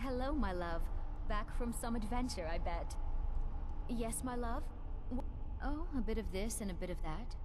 Hello, my love. Back from some adventure, I bet. Yes, my love? Oh, a bit of this and a bit of that.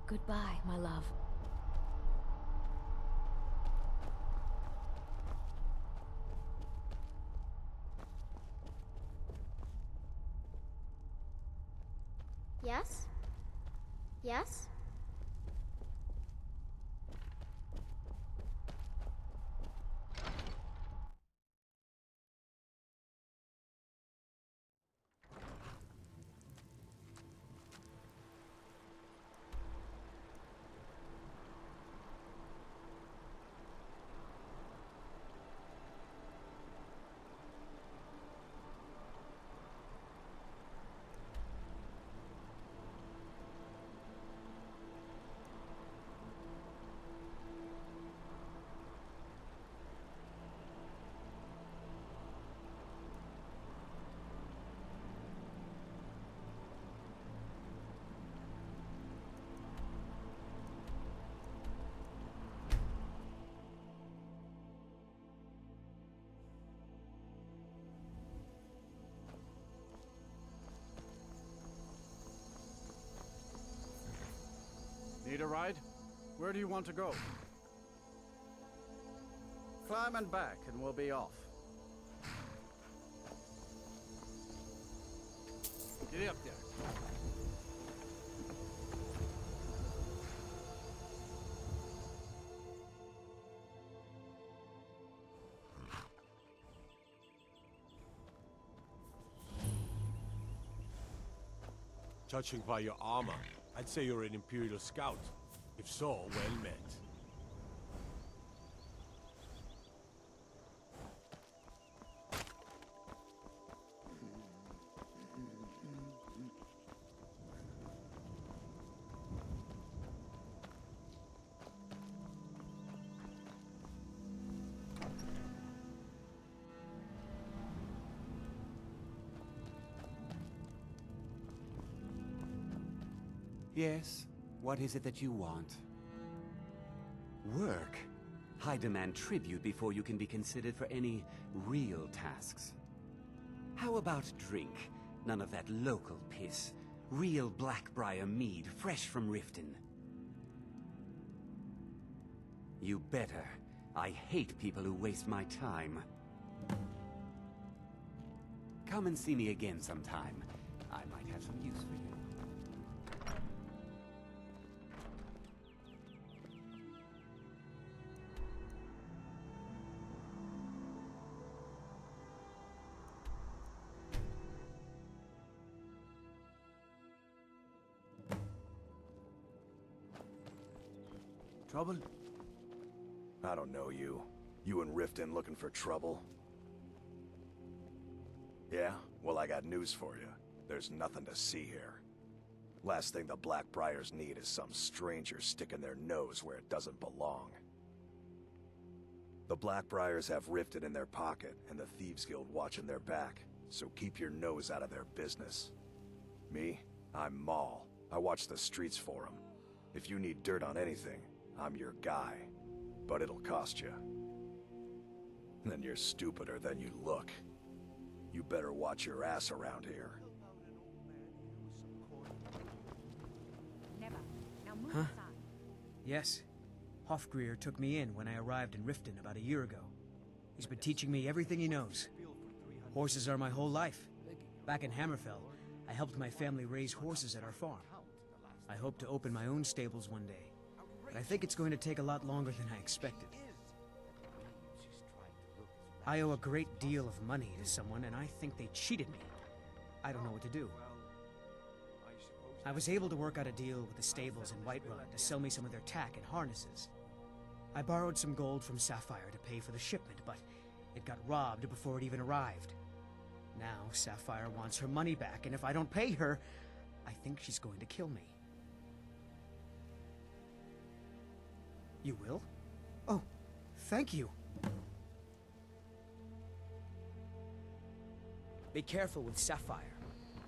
Goodbye, my love. Yes? Yes? Need a ride? Where do you want to go? Climb and back and we'll be off. Get up there. Judging by your armor, I'd say you're an Imperial scout. If so, well met. Yes? What is it that you want? Work? I demand tribute before you can be considered for any real tasks. How about drink? None of that local piss. Real Blackbriar mead, fresh from Riften. You better. I hate people who waste my time. Come and see me again sometime. I might have some use for you. Trouble? I don't know you. You in Riften looking for trouble? Yeah? Well, I got news for you. There's nothing to see here. Last thing the Blackbriars need is some stranger sticking their nose where it doesn't belong. The Blackbriars have Riften in their pocket and the Thieves Guild watching their back, so keep your nose out of their business. Me? I'm Maul. I watch the streets for them. If you need dirt on anything, I'm your guy. But it'll cost you. Then you're stupider than you look. You better watch your ass around here. Huh? Yes. Hofgreer took me in when I arrived in Riften about a year ago. He's been teaching me everything he knows. Horses are my whole life. Back in Hammerfell, I helped my family raise horses at our farm. I hope to open my own stables one day, but I think it's going to take a lot longer than I expected. I owe a great deal of money to someone, and I think they cheated me. I don't know what to do. I was able to work out a deal with the stables in Whiterun to sell me some of their tack and harnesses. I borrowed some gold from Sapphire to pay for the shipment, but it got robbed before it even arrived. Now Sapphire wants her money back, and if I don't pay her, I think she's going to kill me. You will? Oh, thank you. Be careful with Sapphire.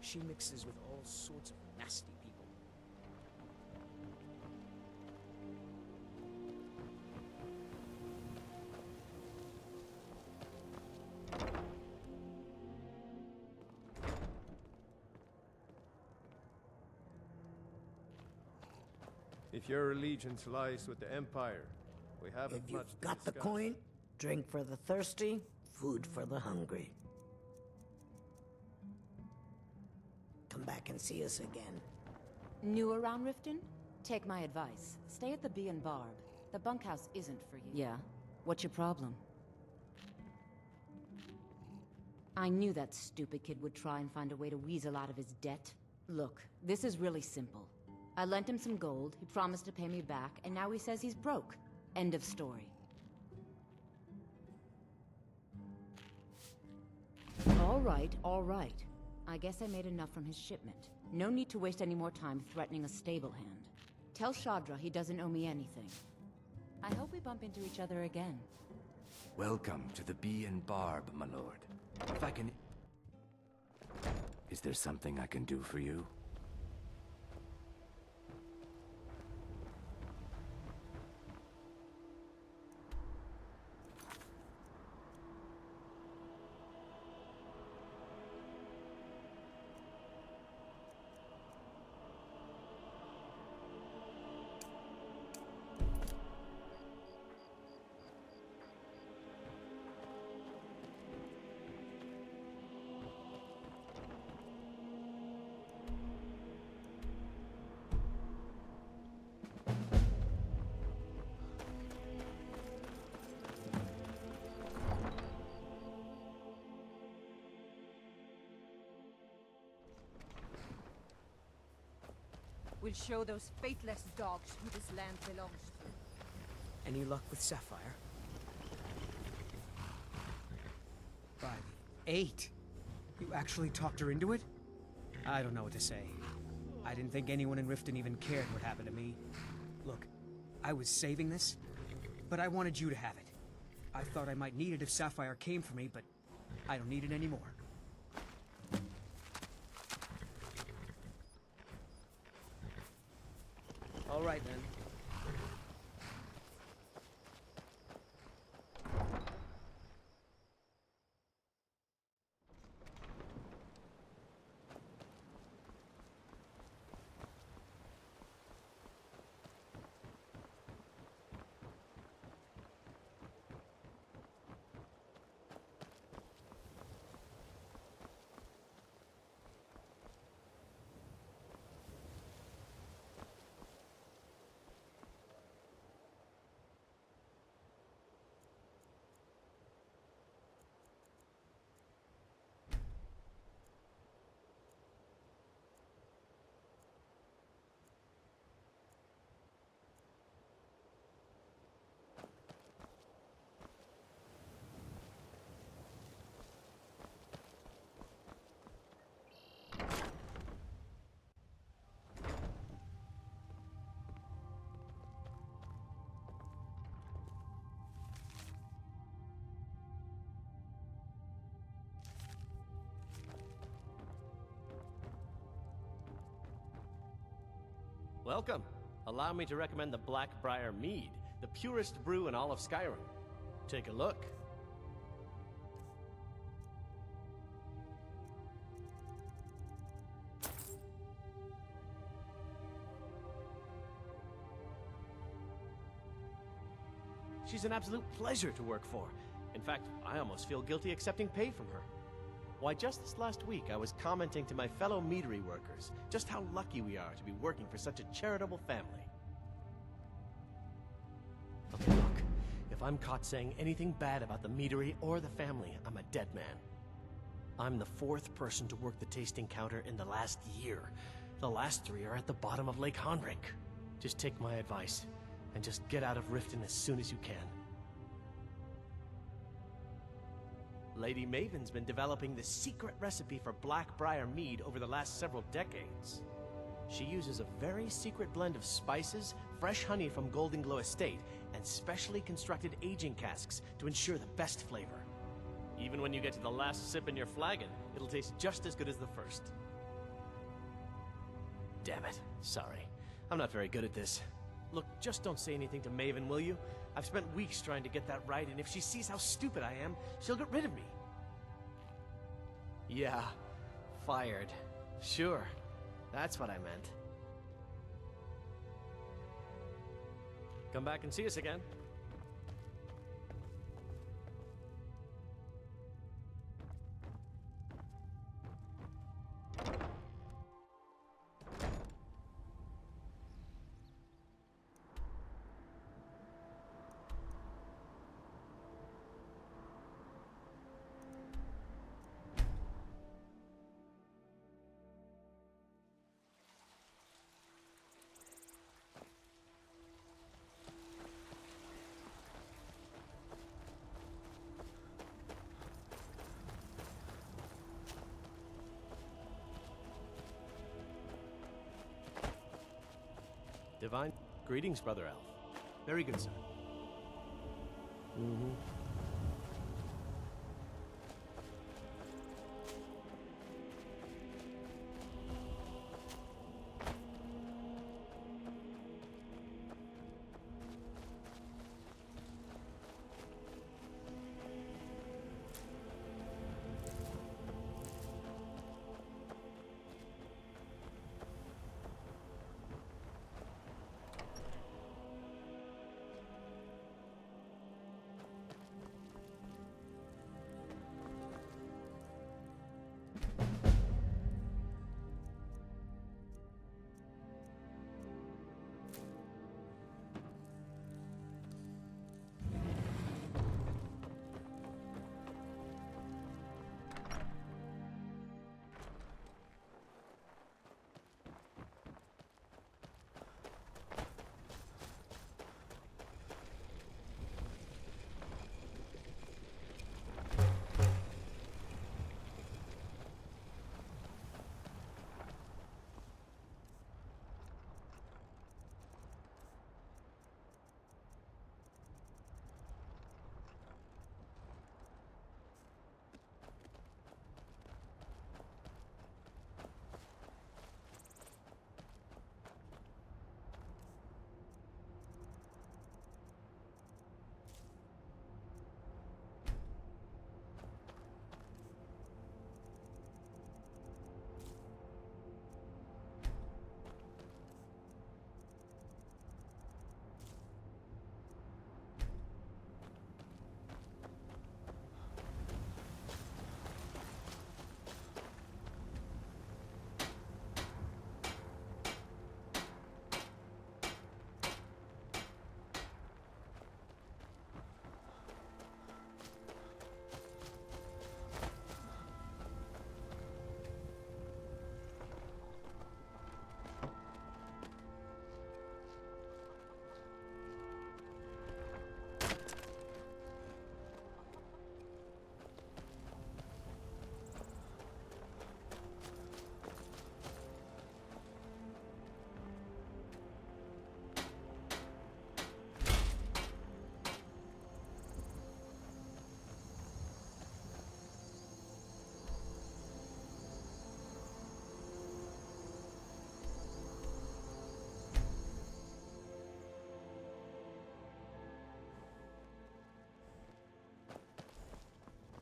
She mixes with all sorts of nasty people. If your allegiance lies with the Empire, we haven't If much you've to got the discuss. coin, drink for the thirsty, food for the hungry. Come back and see us again. New around Riften? Take my advice. Stay at the Bee and Barb. The bunkhouse isn't for you. Yeah? What's your problem? I knew that stupid kid would try and find a way to weasel out of his debt. Look, this is really simple. I lent him some gold, he promised to pay me back, and now he says he's broke. End of story. All right, all right. I guess I made enough from his shipment. No need to waste any more time threatening a stable hand. Tell Shadra he doesn't owe me anything. I hope we bump into each other again. Welcome to the Bee and Barb, my lord. If I can... Is there something I can do for you? We'll show those faithless dogs who this land belongs to. Any luck with Sapphire? 5, 8. You actually talked her into it? I don't know what to say. I didn't think anyone in Riften even cared what happened to me. Look, I was saving this, but I wanted you to have it. I thought I might need it if Sapphire came for me, but I don't need it anymore. All right, then. Welcome. Allow me to recommend the Blackbriar Mead, the purest brew in all of Skyrim. Take a look. She's an absolute pleasure to work for. In fact, I almost feel guilty accepting pay from her. Why, just this last week, I was commenting to my fellow meadery workers just how lucky we are to be working for such a charitable family. Okay, look. If I'm caught saying anything bad about the meadery or the family, I'm a dead man. I'm the 4th person to work the tasting counter in the last year. The last 3 are at the bottom of Lake Honrink. Just take my advice, and just get out of Riften as soon as you can. Lady Maven's been developing the secret recipe for Blackbriar Mead over the last several decades. She uses a very secret blend of spices, fresh honey from Golden Glow Estate, and specially constructed aging casks to ensure the best flavor. Even when you get to the last sip in your flagon, it'll taste just as good as the first. Damn it. Sorry. I'm not very good at this. Look, just don't say anything to Maven, will you? I've spent weeks trying to get that right, and if she sees how stupid I am, she'll get rid of me. Yeah, fired. Sure, that's what I meant. Come back and see us again. Divine greetings, Brother Elf. Very good, sir. Mm-hmm.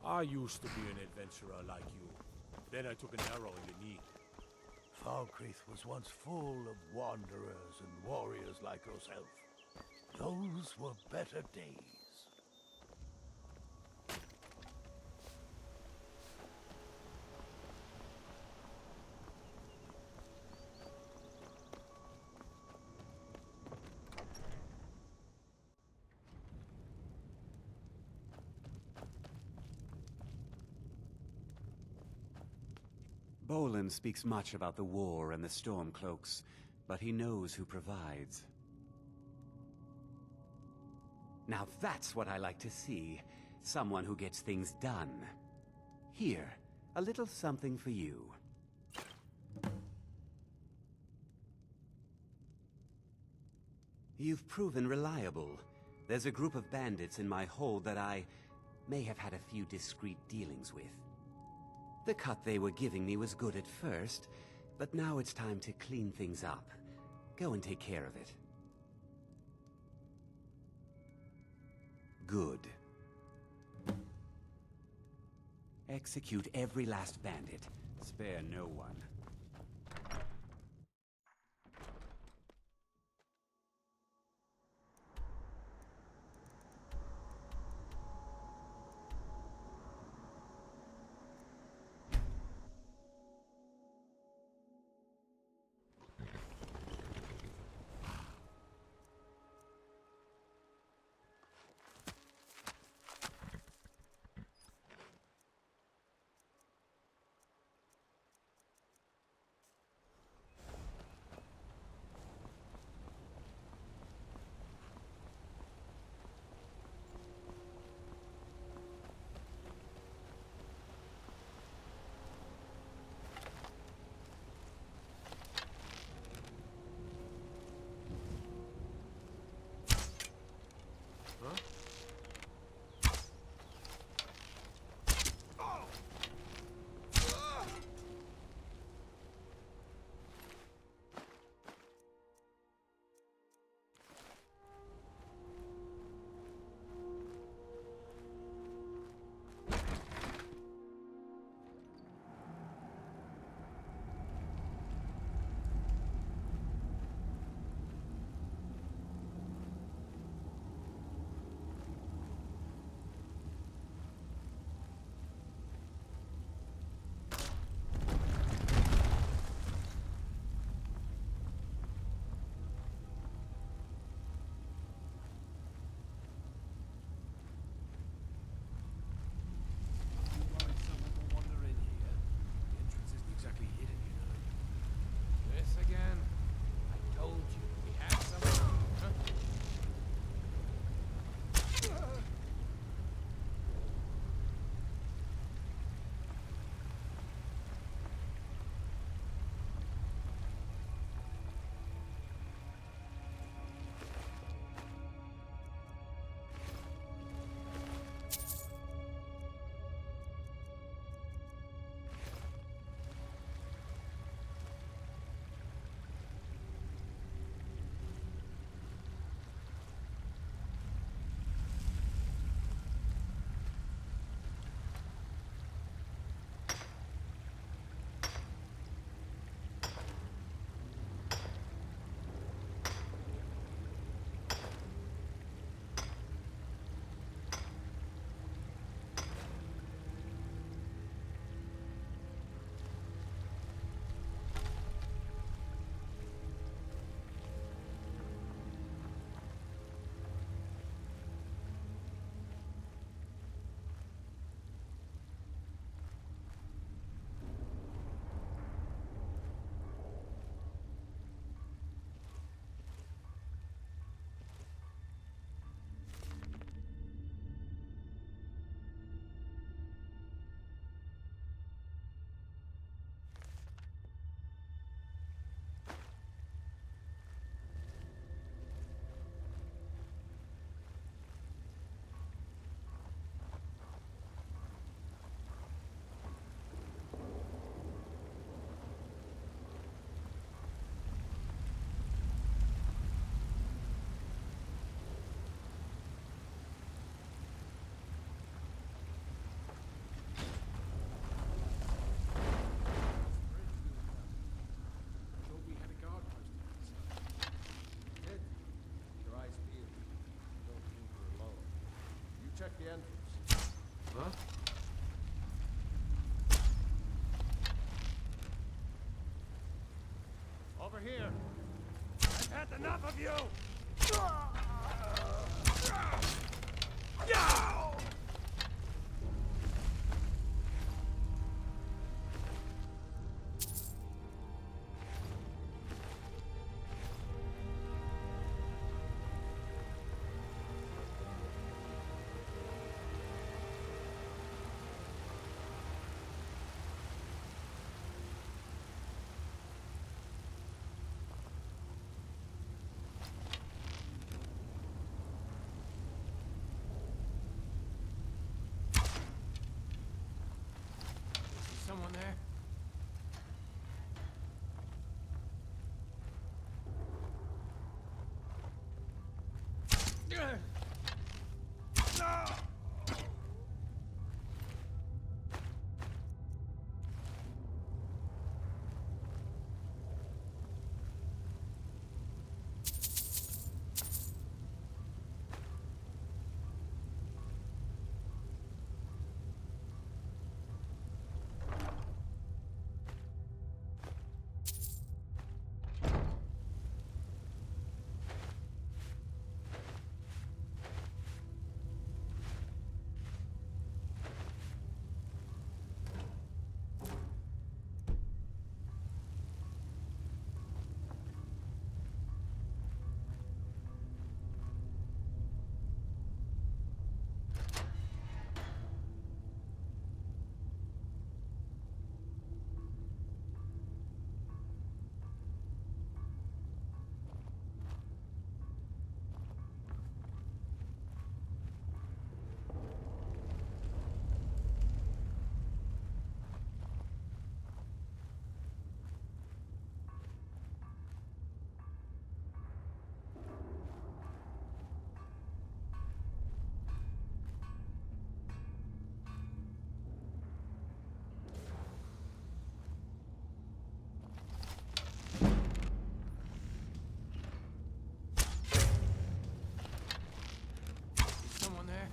I used to be an adventurer like you. Then I took an arrow in the knee. Falkreath was once full of wanderers and warriors like yourself. Those were better days. Bolin speaks much about the war and the Stormcloaks, but he knows who provides. Now that's what I like to see. Someone who gets things done. Here, a little something for you. You've proven reliable. There's a group of bandits in my hold that I may have had a few discreet dealings with. The cut they were giving me was good at first, but now it's time to clean things up. Go and take care of it. Good. Execute every last bandit. Spare no one. check the entrance. Huh? Over here. I've had enough of you! Is someone there? Is someone there?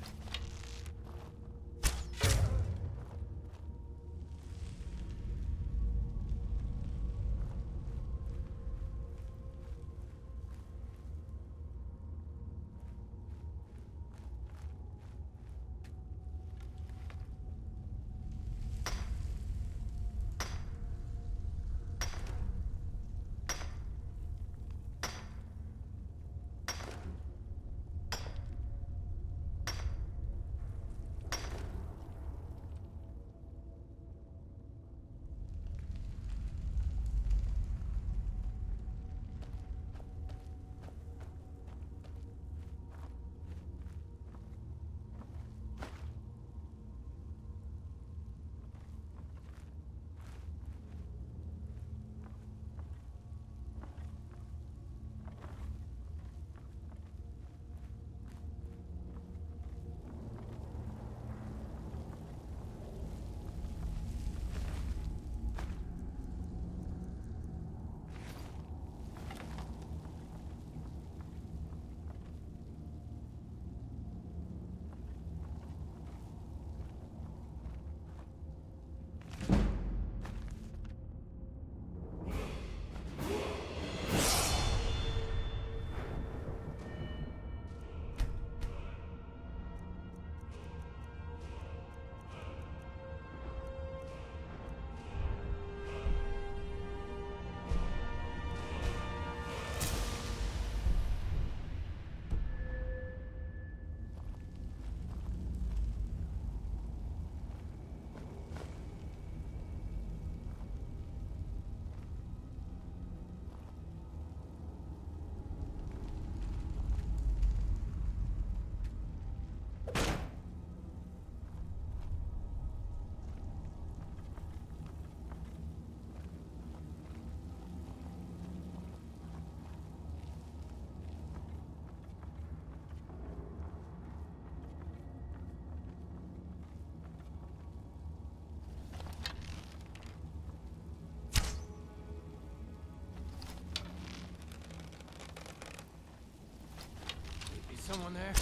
Is someone there?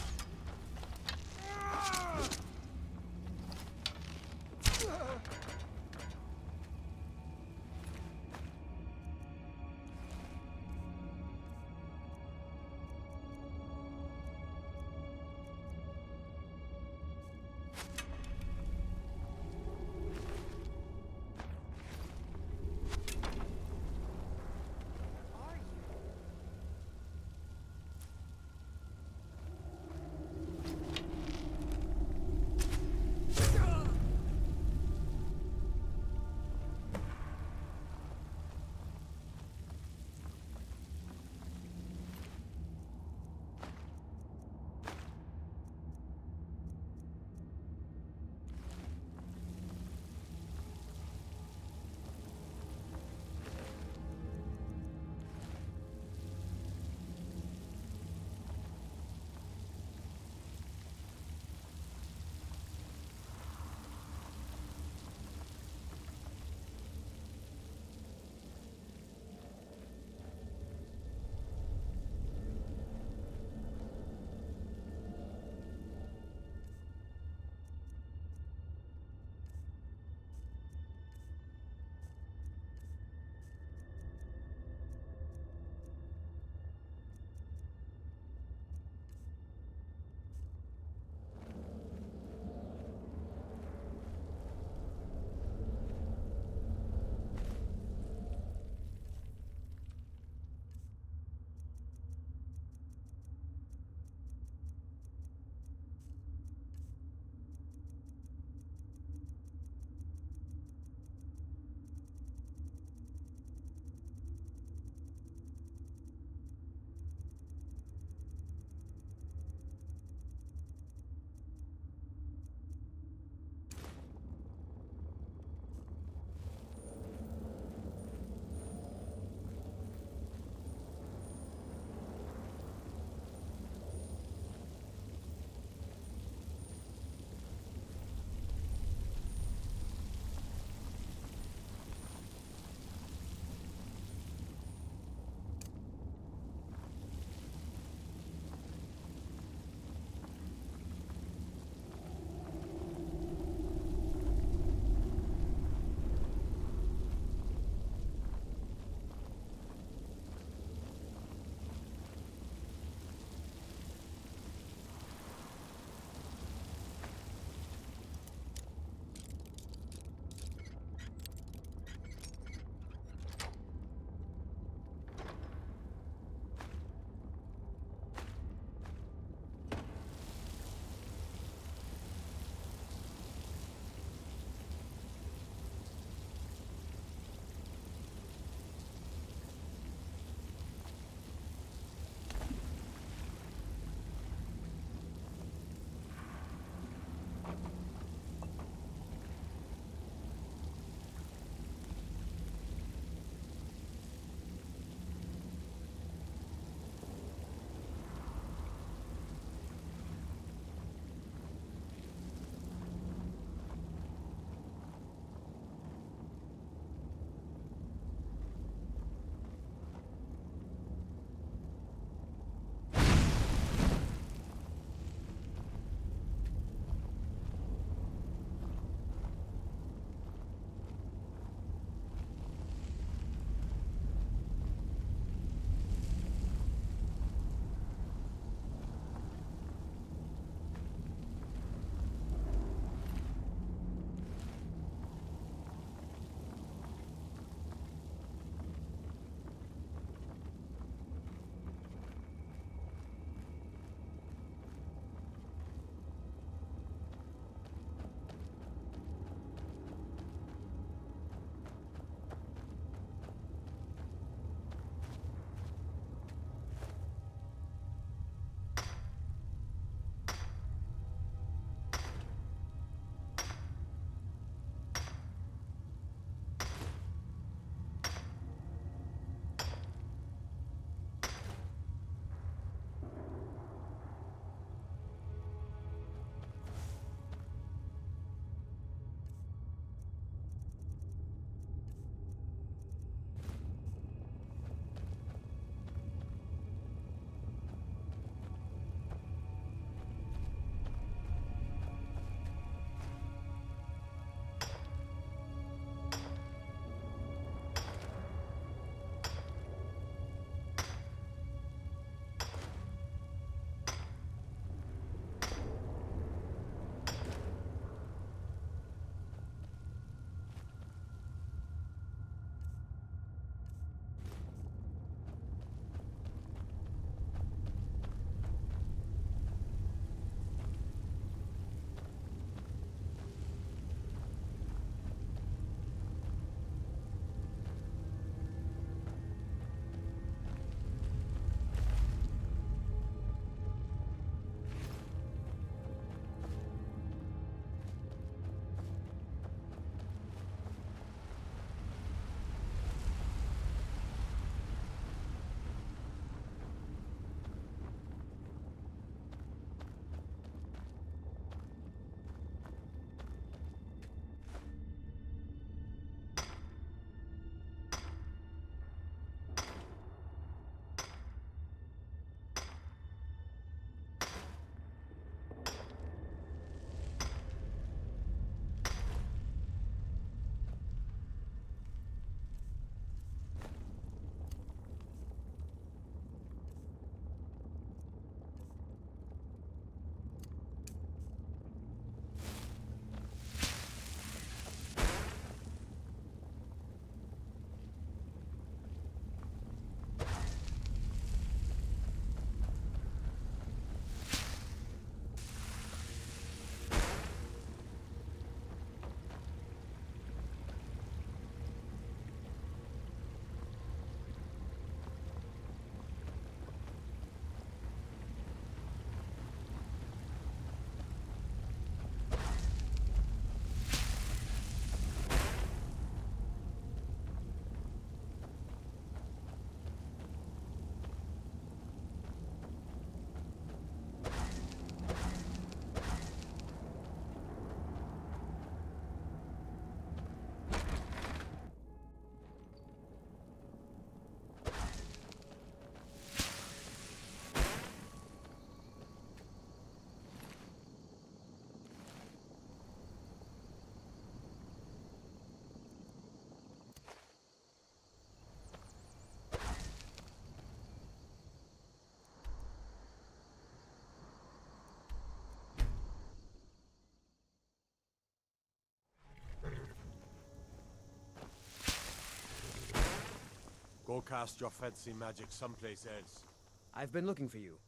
Go cast your fancy magic someplace else. I've been looking for you.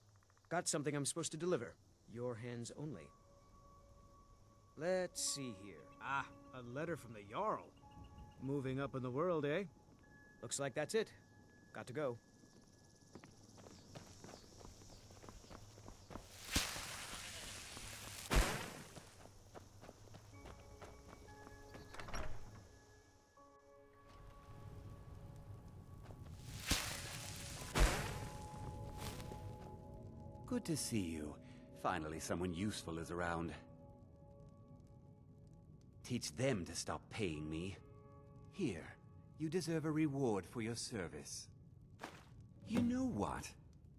Got something I'm supposed to deliver. Your hands only. Let's see here. Ah, a letter from the Jarl. Moving up in the world, eh? Looks like that's it. Got to go. Good to see you. Finally, someone useful is around. Teach them to stop paying me. Here, you deserve a reward for your service. You know what?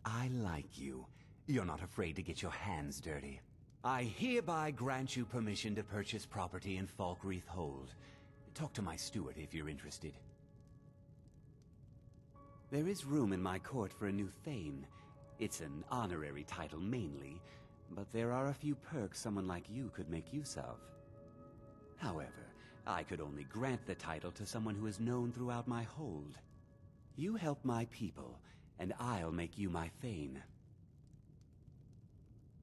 I like you. You're not afraid to get your hands dirty. I hereby grant you permission to purchase property in Falkreath Hold. Talk to my steward if you're interested. There is room in my court for a new Thane. It's an honorary title mainly, but there are a few perks someone like you could make use of. However, I could only grant the title to someone who is known throughout my hold. You help my people, and I'll make you my Thane.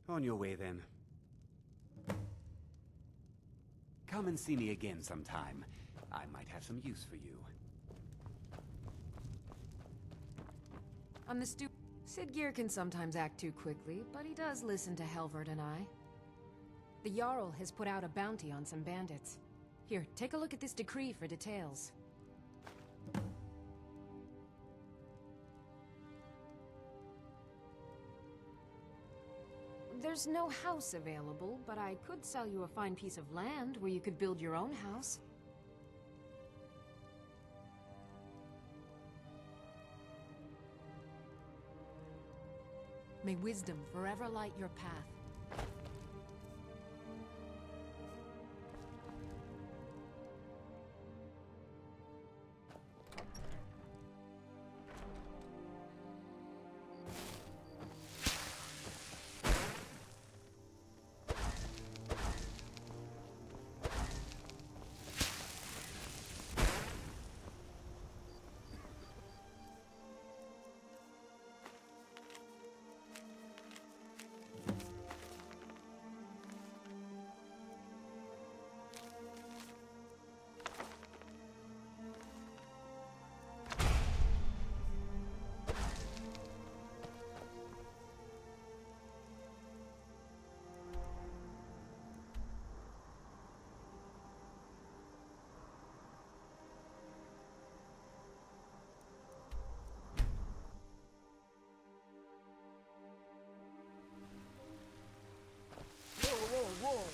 On your way, then. Come and see me again sometime. I might have some use for you. I'm the Sid Gear can sometimes act too quickly, but he does listen to Helvert and I. The Jarl has put out a bounty on some bandits. Here, take a look at this decree for details. There's no house available, but I could sell you a fine piece of land where you could build your own house. May wisdom forever light your path. Whoa!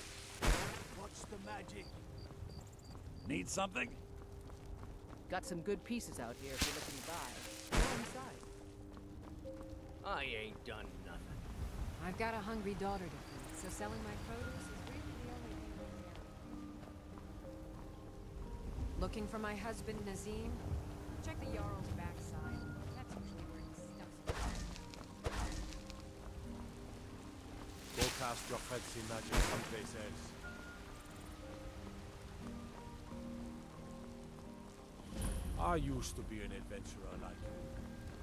What's the magic? Need something? Got some good pieces out here if you're looking to buy. Go inside. I ain't done nothing. I've got a hungry daughter to feed, so selling my produce is really the only thing I care. Looking for my husband, Nazim? Check the Jarl's backside. That's usually where he stuffs. Go cast your fancy magic someplace else. I used to be an adventurer like you.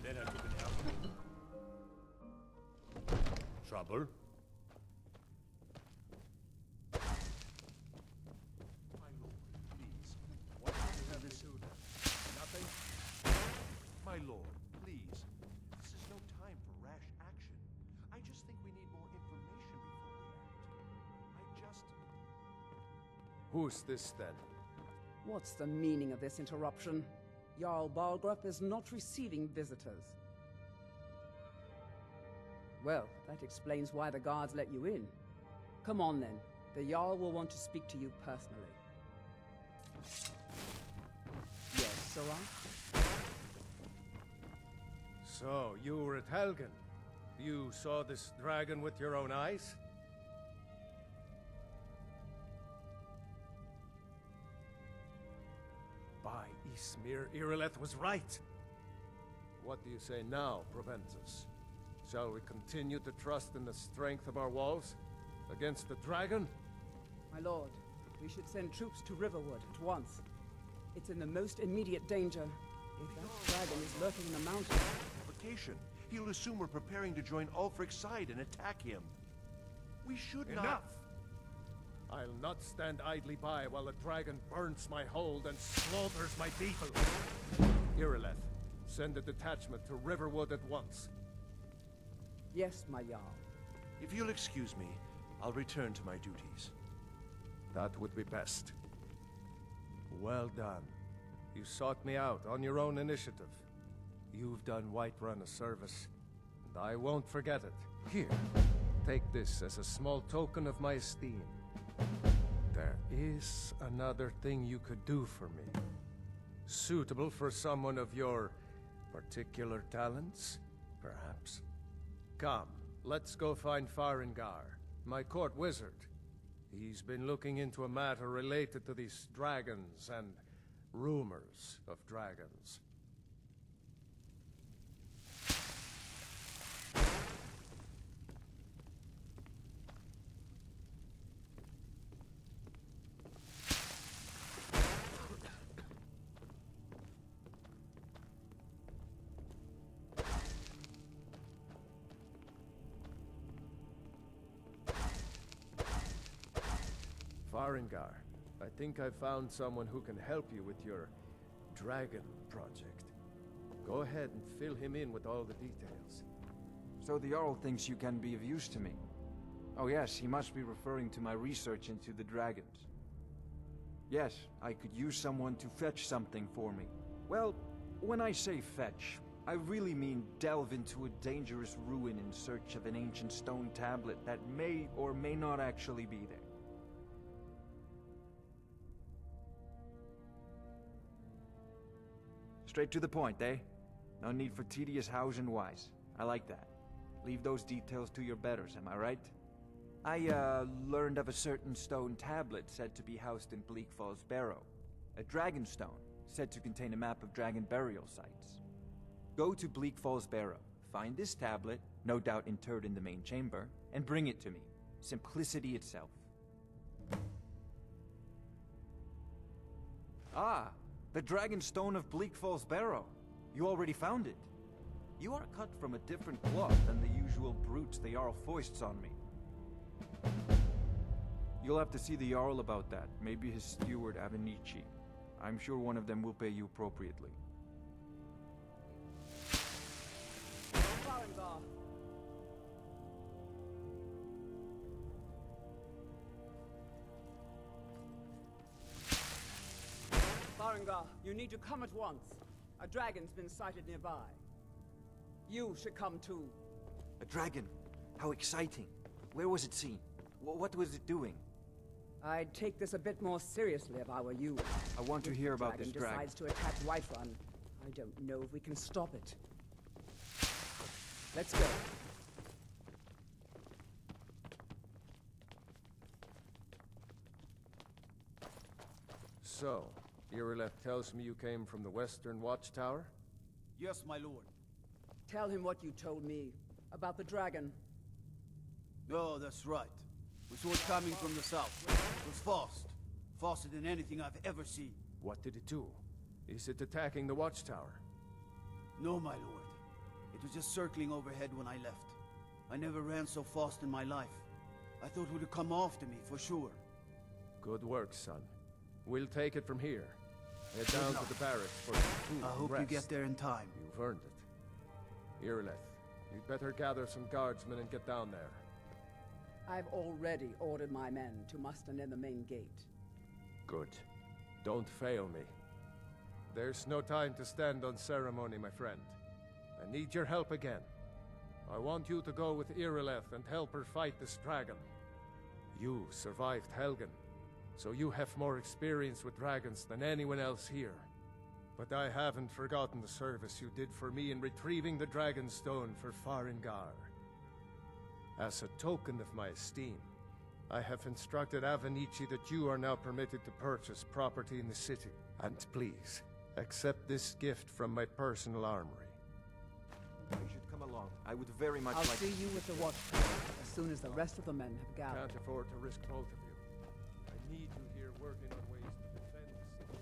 Then I took an help. Trouble? My lord, please. What have you soon? Nothing? My lord, please. This is no time for rash action. I just think we need more information before we act. Who's this, then? What's the meaning of this interruption? Jarl Balgruuf is not receiving visitors. Well, that explains why the guards let you in. Come on, then. The Jarl will want to speak to you personally. Yes, Sirrah? So, you were at Helgen. You saw this dragon with your own eyes? By Ysmir, Irileth was right. What do you say now, Proventus? Shall we continue to trust in the strength of our walls against the dragon? My lord, we should send troops to Riverwood at once. It's in the most immediate danger. If that dragon is lurking in the mountain... Provocation. He'll assume we're preparing to join Ulfric's side and attack him. We should not... Enough! I'll not stand idly by while the dragon burns my hold and slaughters my people. Irileth, send a detachment to Riverwood at once. Yes, my Jarl. If you'll excuse me, I'll return to my duties. That would be best. Well done. You sought me out on your own initiative. You've done Whiterun a service, and I won't forget it. Here, take this as a small token of my esteem. There is another thing you could do for me. Suitable for someone of your particular talents, perhaps? Come, let's go find Farengar, my court wizard. He's been looking into a matter related to these dragons and rumors of dragons. Farengar, I think I found someone who can help you with your dragon project. Go ahead and fill him in with all the details. So the Jarl thinks you can be of use to me. Oh yes, he must be referring to my research into the dragons. Yes, I could use someone to fetch something for me. Well, when I say fetch, I really mean delve into a dangerous ruin in search of an ancient stone tablet that may or may not actually be there. Straight to the point, eh? No need for tedious hows and whys. I like that. Leave those details to your betters, am I right? I, learned of a certain stone tablet said to be housed in Bleak Falls Barrow. A dragon stone, said to contain a map of dragon burial sites. Go to Bleak Falls Barrow, find this tablet, no doubt interred in the main chamber, and bring it to me. Simplicity itself. Ah! The Dragon Stone of Bleak Falls Barrow. You already found it. You are cut from a different cloth than the usual brutes the Jarl foists on me. You'll have to see the Jarl about that. Maybe his steward, Avenici. I'm sure one of them will pay you appropriately. Farengar. Farengar, you need to come at once. A dragon's been sighted nearby. You should come too. A dragon? How exciting. Where was it seen? What was it doing? I'd take this a bit more seriously if I were you. I want to hear about this dragon. If the dragon decides to attack Whiterun, I don't know if we can stop it. Let's go. So, Irileth tells me you came from the Western Watchtower? Yes, my lord. Tell him what you told me about the dragon. Oh, that's right. We saw it coming from the south. It was fast. Faster than anything I've ever seen. What did it do? Is it attacking the Watchtower? No, my lord. It was just circling overhead when I left. I never ran so fast in my life. I thought it would come after me, for sure. Good work, son. We'll take it from here. Head down to the barracks for some food I and hope rest. you get there in time. You've earned it. Irileth, you'd better gather some guardsmen and get down there. I've already ordered my men to muster near the main gate. Good. Don't fail me. There's no time to stand on ceremony, my friend. I need your help again. I want you to go with Irileth and help her fight this dragon. You survived Helgen, so you have more experience with dragons than anyone else here. But I haven't forgotten the service you did for me in retrieving the Dragon Stone for Farengar. As a token of my esteem, I have instructed Avenici that you are now permitted to purchase property in the city. And please, accept this gift from my personal armory. You should come along. I would very much I'll like see you with the Watchtower as soon as the rest of the men have gathered. Can't afford to risk both of you. I need you here working on ways to defend the city.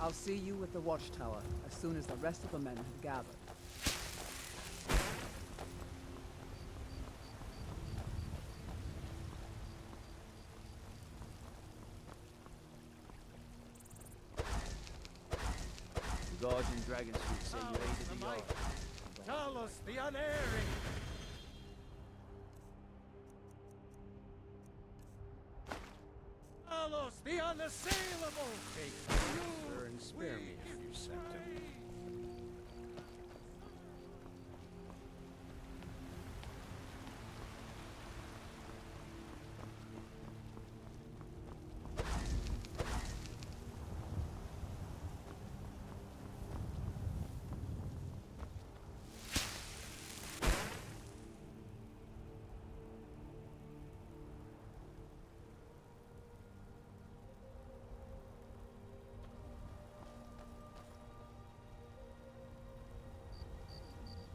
I'll see you at the watchtower as soon as the rest of the men have gathered. The guards in Dragon Street say you aided the Jarl. Talos the unerring! Talos the unassailable! Sir, and spare me if you sent him.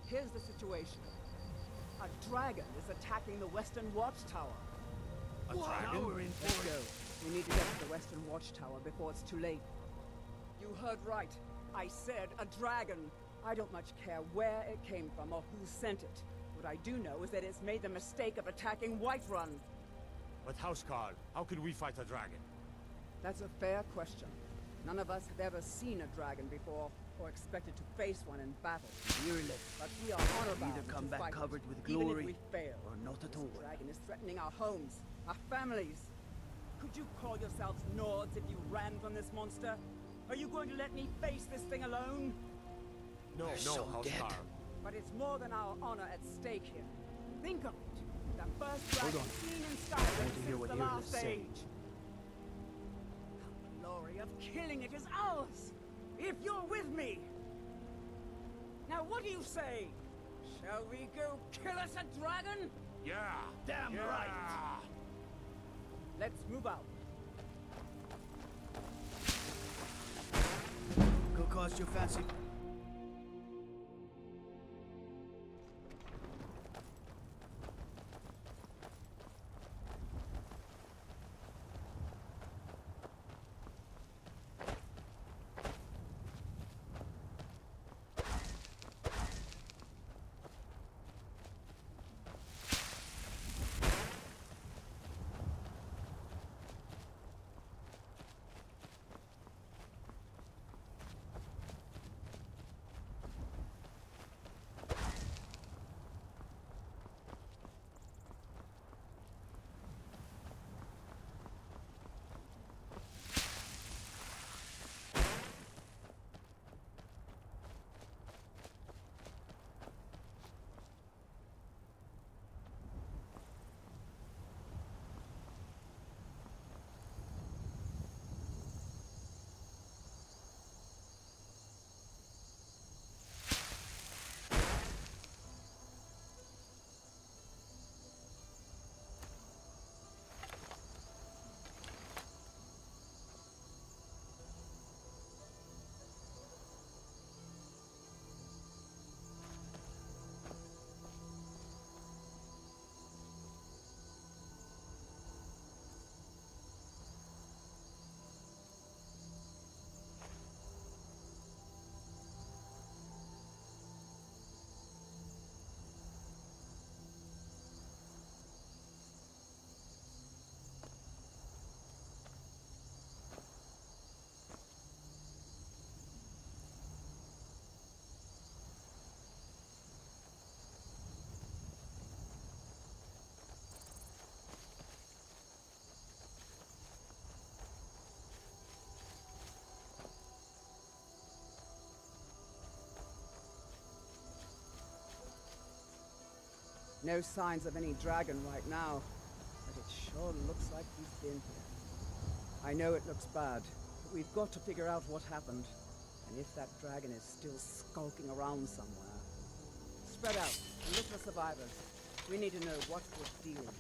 Here's the situation. A dragon is attacking the Western Watchtower. A dragon? Let's go. We need to get to the Western Watchtower before it's too late. You heard right. I said a dragon. I don't much care where it came from or who sent it. What I do know is that it's made the mistake of attacking Whiterun. But Housecarl, how can we fight a dragon? That's a fair question. None of us have ever seen a dragon before, or expected to face one in battle. But we are honor-bound Either come to back fight covered it, with even glory, if we fail. or not at all. This dragon is threatening our homes, our families. Could you call yourselves Nords if you ran from this monster? Are you going to let me face this thing alone? No, Housecarl. But it's more than our honor at stake here. Think of it. The first dragon seen in Skyrim since the last age. The glory of killing it is ours, if you're with me. Now what do you say? Shall we go kill us a dragon? Yeah! Damn right! Let's move out. Go cause your fancy. No signs of any dragon right now, but it sure looks like he's been here. I know it looks bad, but we've got to figure out what happened, and if that dragon is still skulking around somewhere. Spread out, and look for survivors. We need to know what we're dealing with.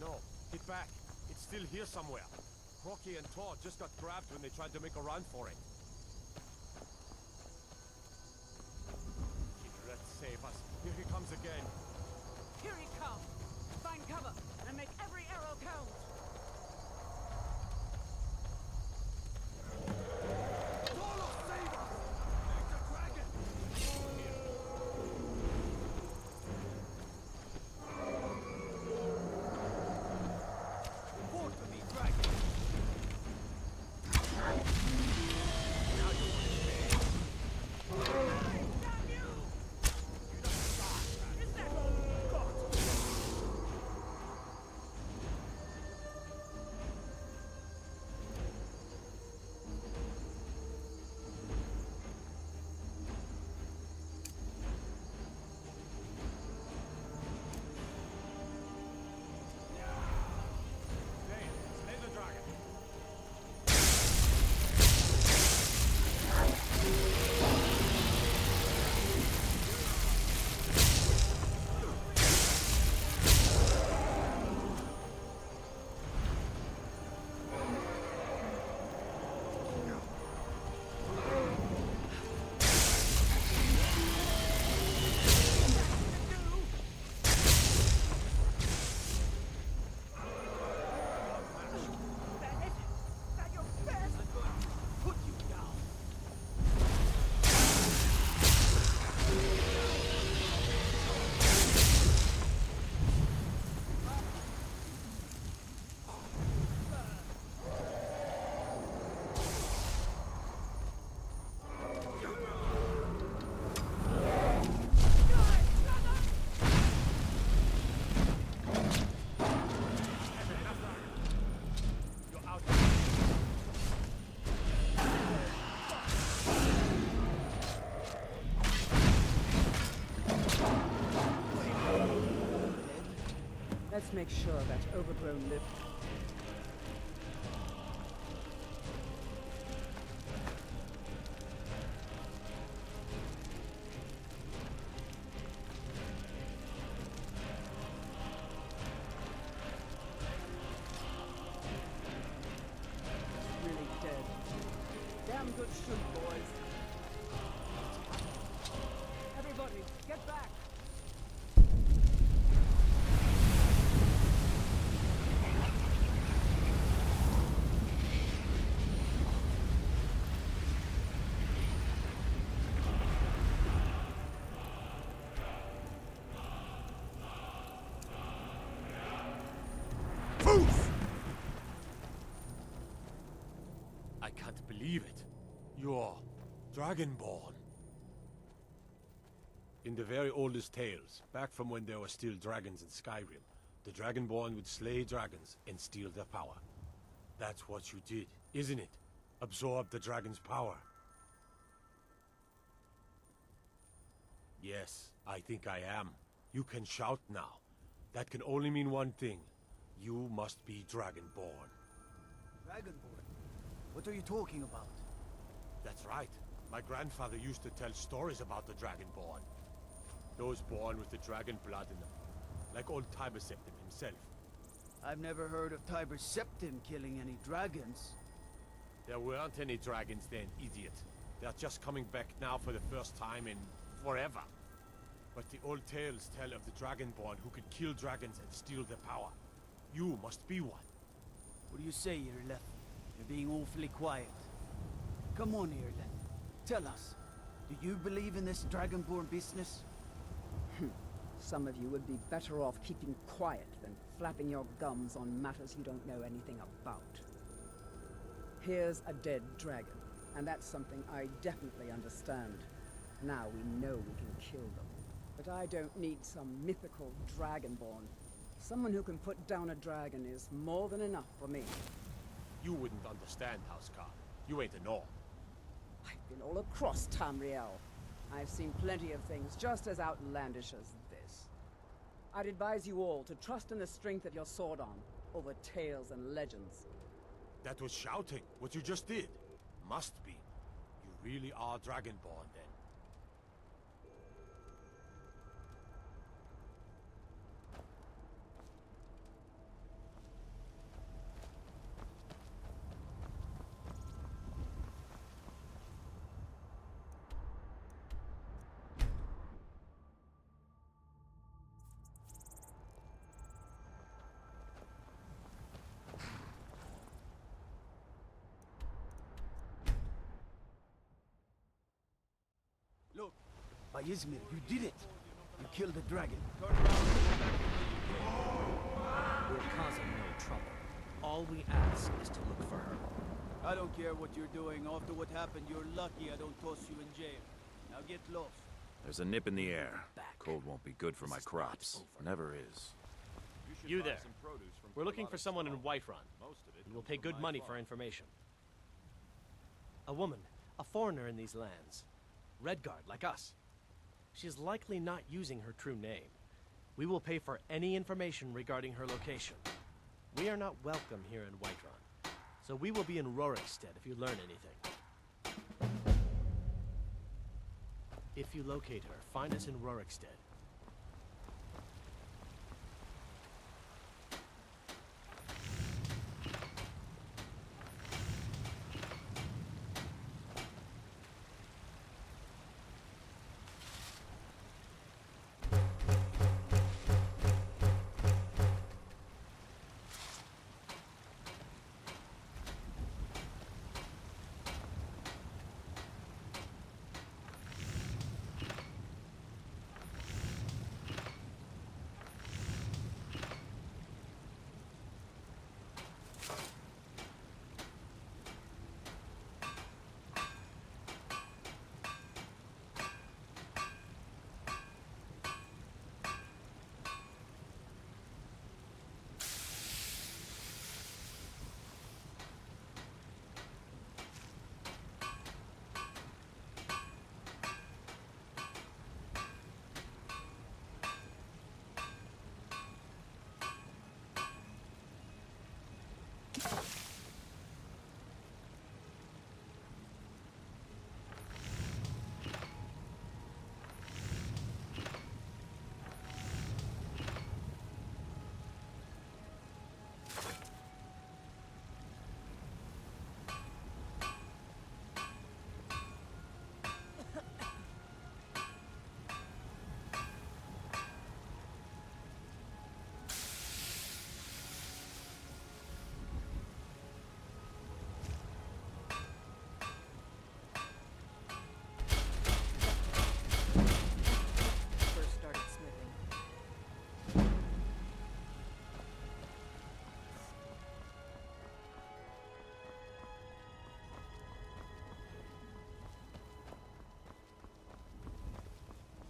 No, get back. It's still here somewhere. Crocky and Todd just got grabbed when they tried to make a run for it. save us. Here he comes again. Here he comes! Find cover and make every arrow count! Let's make sure that overgrown lip... really dead. Damn good shoot, boys. Everybody, get back! I can't believe it. You're Dragonborn. In the very oldest tales, back from when there were still dragons in Skyrim, the Dragonborn would slay dragons and steal their power. That's what you did, isn't it? Absorb the dragon's power. Yes, I think I am. You can shout now. That can only mean one thing. You must be Dragonborn. Dragonborn? What are you talking about? That's right. My grandfather used to tell stories about the Dragonborn. Those born with the dragon blood in them. Like old Tiber Septim himself. I've never heard of Tiber Septim killing any dragons. There weren't any dragons then, idiot. They're just coming back now for the first time in forever. But the old tales tell of the Dragonborn who could kill dragons and steal their power. You must be one. What do you say, Irleth? You're being awfully quiet. Come on, Irleth. Tell us. Do you believe in this Dragonborn business? Some of you would be better off keeping quiet than flapping your gums on matters you don't know anything about. Here's a dead dragon, and that's something I definitely understand. Now we know we can kill them. But I don't need some mythical Dragonborn. Someone who can put down a dragon is more than enough for me. You wouldn't understand, Housecarl. You ain't a Nord. I've been all across Tamriel. I've seen plenty of things just as outlandish as this. I'd advise you all to trust in the strength of your sword arm over tales and legends. That was shouting, what you just did. Must be. You really are Dragonborn, then. Izmir, you did it! You killed the dragon. We're causing no trouble. All we ask is to look for her. I don't care what you're doing. After what happened, you're lucky I don't toss you in jail. Now get lost. There's a nip in the air. Cold won't be good for my crops. Never is. You there. We're looking for someone in Whiterun. And we'll pay good money for information. A woman, a foreigner in these lands. Redguard, like us. She is likely not using her true name. We will pay for any information regarding her location. We are not welcome here in Whiterun, so we will be in Rorikstead if you learn anything. If you locate her, find us in Rorikstead.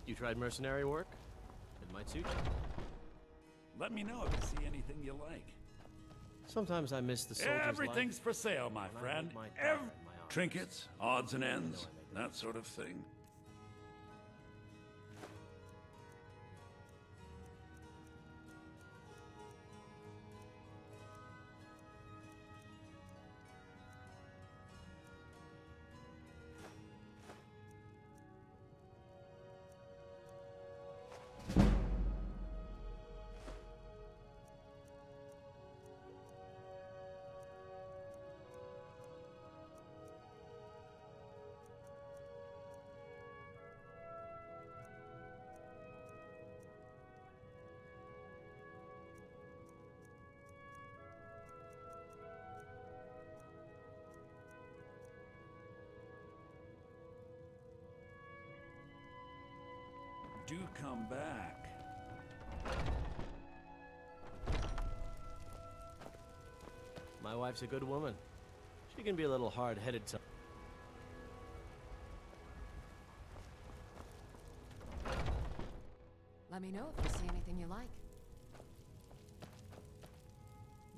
You tried mercenary work? It might suit you. Let me know if you see anything you like. Sometimes I miss the soldier's Everything's life. for sale, my When I friend. meet my daughter in my arms. Trinkets, odds and ends, that sort of thing. Do come back. My wife's a good woman. She can be a little hard-headed sometimes. Let me know if you see anything you like.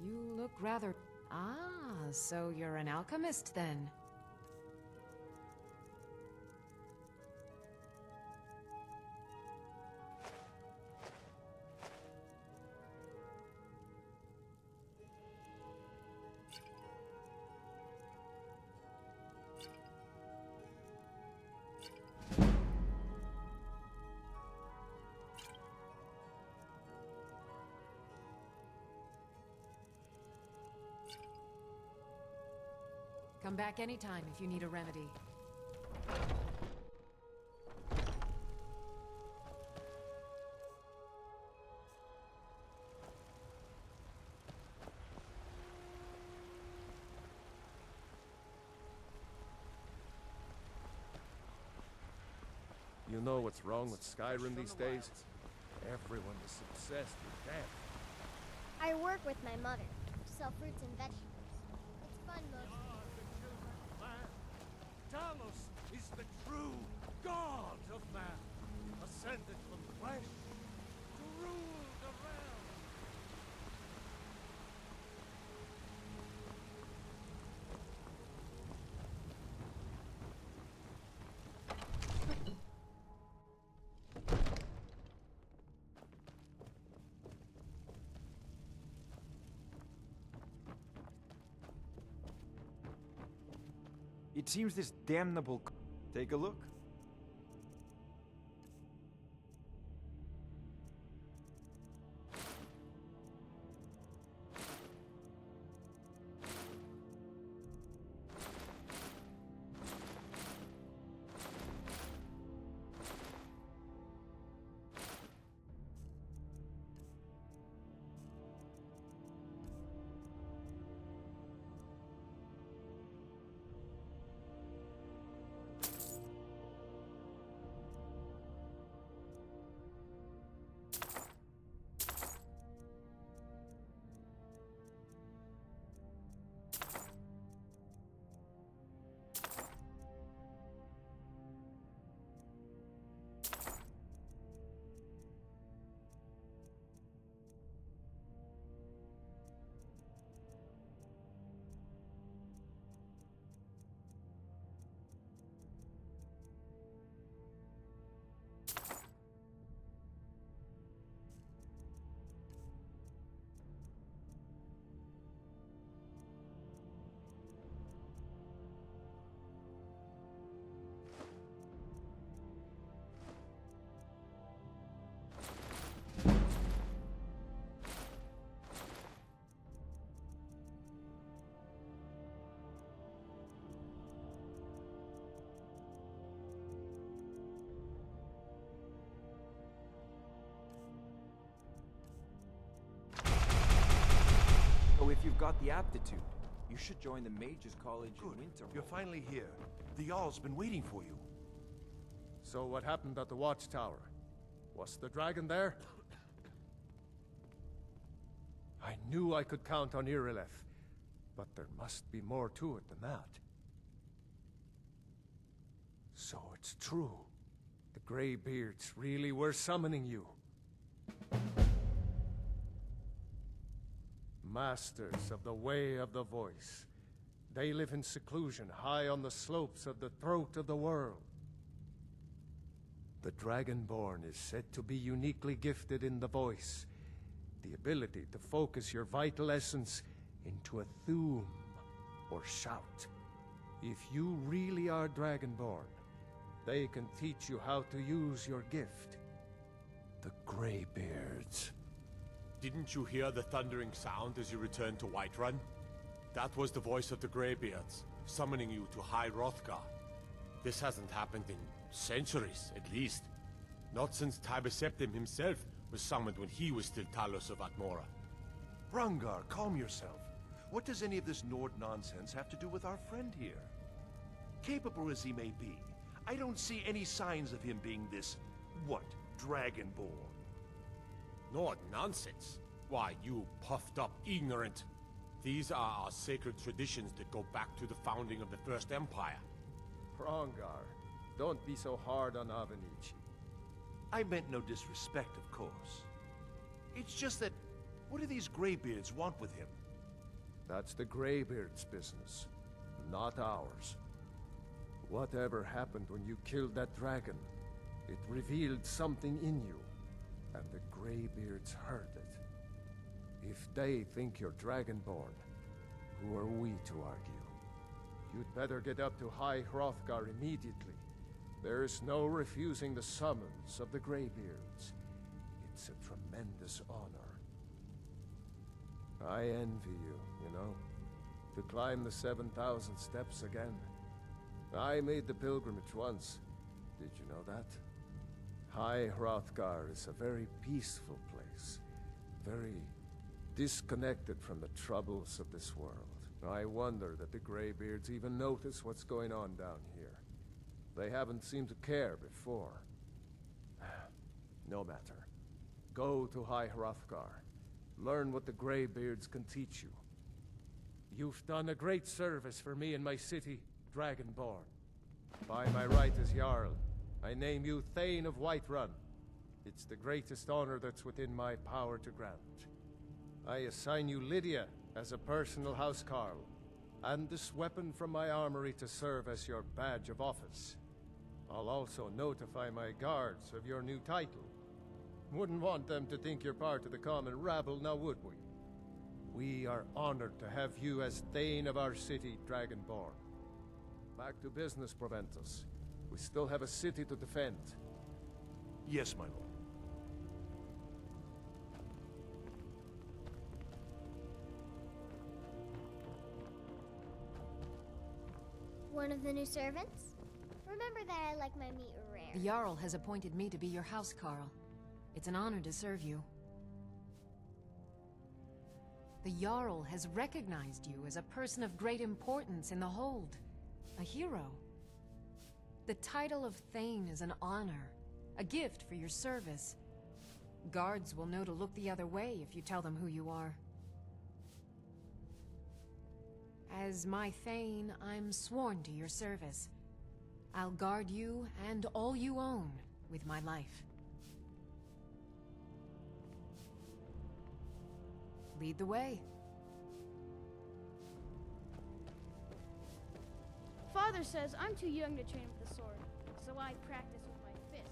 You look rather... Ah, so you're an alchemist then. Come back anytime if you need a remedy. you know what's wrong with Skyrim these days? Everyone is obsessed with death. I work with my mother. Sell fruits and vegetables. It's fun most of the time. Talos is the true god of man, ascended from flesh to rule the realm. It seems this damnable... Take a look. So if you've got the aptitude, you should join the Mages College in Winterhold. You're finally here. The Jarl's been waiting for you. So what happened at the Watchtower? Was the dragon there? I knew I could count on Irileth, but there must be more to it than that. So it's true. The Greybeards really were summoning you. Masters of the Way of the Voice. They live in seclusion high on the slopes of the throat of the world. The Dragonborn is said to be uniquely gifted in the voice, the ability to focus your vital essence into a thum, or shout. If you really are Dragonborn, they can teach you how to use your gift. The Greybeards. Didn't you hear the thundering sound as you returned to Whiterun? That was the voice of the Greybeards, summoning you to High Hrothgar. This hasn't happened in centuries, at least. Not since Tiber Septim himself was summoned when he was still Talos of Atmora. Hrongar, calm yourself. What does any of this Nord nonsense have to do with our friend here? Capable as he may be, I don't see any signs of him being this, Dragonborn. Nord nonsense? Why, you puffed up ignorant. These are our sacred traditions that go back to the founding of the First Empire. Hrongar, don't be so hard on Avenici. I meant no disrespect, of course. It's just that, what do these Greybeards want with him? That's the Greybeards' business, not ours. Whatever happened when you killed that dragon, it revealed something in you, and the Greybeards heard it. If they think you're Dragonborn, who are we to argue? You'd better get up to High Hrothgar immediately. There's no refusing the summons of the Greybeards. It's a tremendous honor. I envy you know? To climb the 7,000 steps again. I made the pilgrimage once. Did you know that? High Hrothgar is a very peaceful place. Very disconnected from the troubles of this world. I wonder that the Greybeards even notice what's going on down here. They haven't seemed to care before. No matter. Go to High Hrothgar. Learn what the Greybeards can teach you. You've done a great service for me and my city, Dragonborn. By my right as Jarl, I name you Thane of Whiterun. It's the greatest honor that's within my power to grant. I assign you Lydia as a personal housecarl, and this weapon from my armory to serve as your badge of office. I'll also notify my guards of your new title. Wouldn't want them to think you're part of the common rabble, now would we? We are honored to have you as Thane of our city, Dragonborn. Back to business, Proventus. We still have a city to defend. Yes, my lord. One of the new servants? Remember that I like my meat rare. The Jarl has appointed me to be your housecarl. It's an honor to serve you. The Jarl has recognized you as a person of great importance in the Hold. A hero. The title of Thane is an honor, a gift for your service. Guards will know to look the other way if you tell them who you are. As my Thane, I'm sworn to your service. I'll guard you and all you own with my life. Lead the way. Father says I'm too young to train with the sword, so I practice with my fists.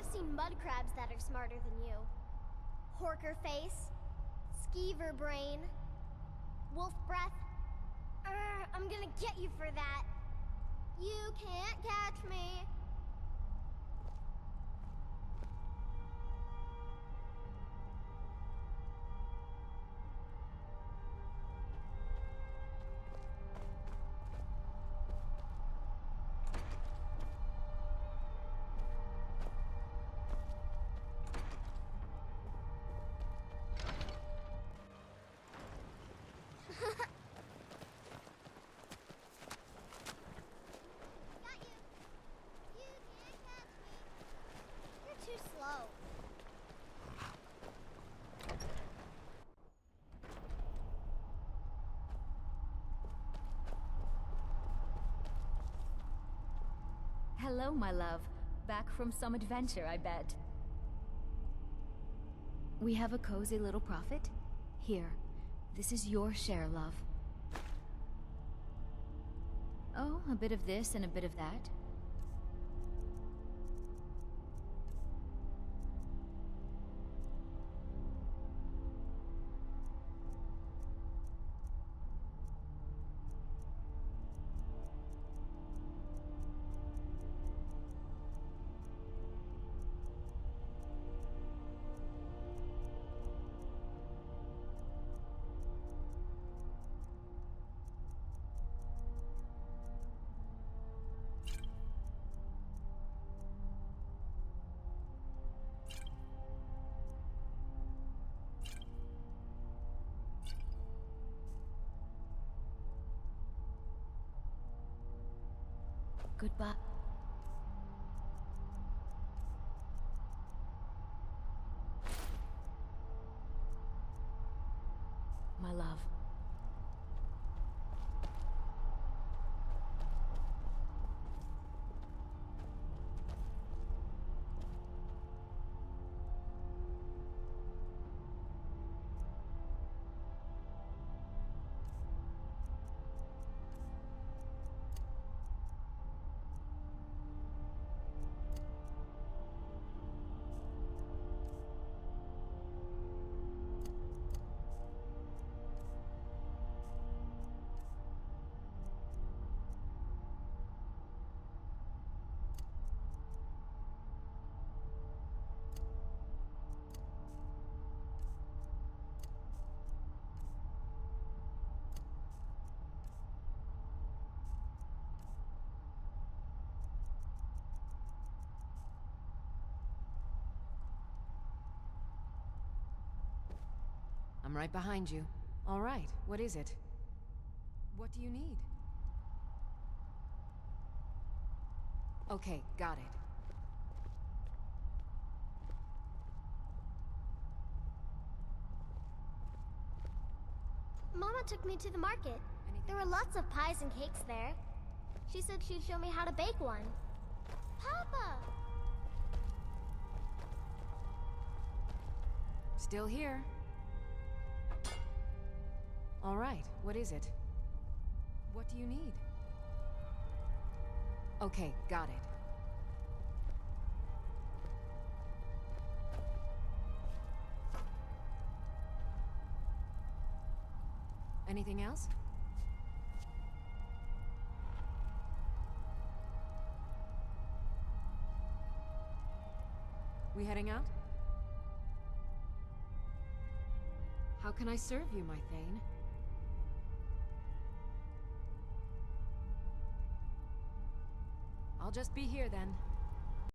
I've seen mud crabs that are smarter than you. Horker face, skeever brain, wolf breath. I'm gonna get you for that. You can't catch me. Too slow. Hello, my love. Back from some adventure, I bet. We have a cozy little profit? Here, this is your share, love. Oh, a bit of this and a bit of that. Goodbye. My love. I'm right behind you. All right, what is it? What do you need? Okay, got it. Mama took me to the market. There were lots of pies and cakes there. She said she'd show me how to bake one. Papa! Still here. All right, what is it? What do you need? Okay, got it. Anything else? We heading out? How can I serve you, my Thane? I'll just be here then.